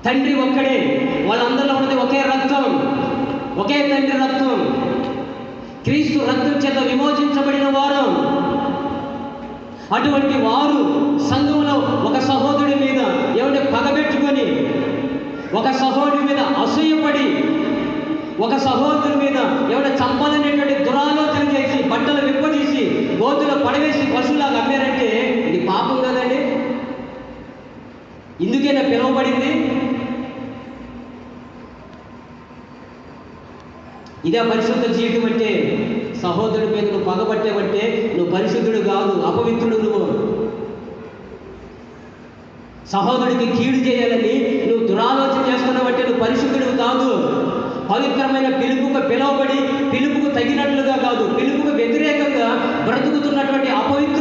తండ్రి ఒక్కడే, వాళ్ళందరిలో ఉన్నది ఒకే రక్తం, ఒకే తండ్రి రక్తం. క్రీస్తు రక్తం చేత విమోచించబడిన వారు. అటువంటి వారు సంఘంలో ఒక సహోదరుడి మీద ఏమంటే పగబెట్టుకొని, ఒక సహోదరుడి మీద అసూయపడి, ఒక సహోదరుడి మీద ఏమైనా చంపాలనేటువంటి దురాలోచన చేసి బట్టలు విప్పదీసి గోతులో పడవేసి పశువులాగా అమ్మారంటే ఇది పాపం కదండి. ఇందుకేనా పిలువబడింది? ఇదే పరిశుద్ధ జీవితం అంటే. సహోదరుడి మీద నువ్వు పగబట్టేవంటే నువ్వు పరిశుద్ధుడు కాదు, అపవిత్రుడు. నువ్వు సహోదరుడికి కీడు చేయాలని నువ్వు దురాలోచన చేస్తున్నావంటే నువ్వు పరిశుద్ధుడు కాదు. పవిత్రమైన పిలుపుకు పిలువబడి పిలుపుకు తగినట్లుగా కాదు, పిలుపుకు వ్యతిరేకంగా బ్రతుకుతున్నటువంటి అపవిత్ర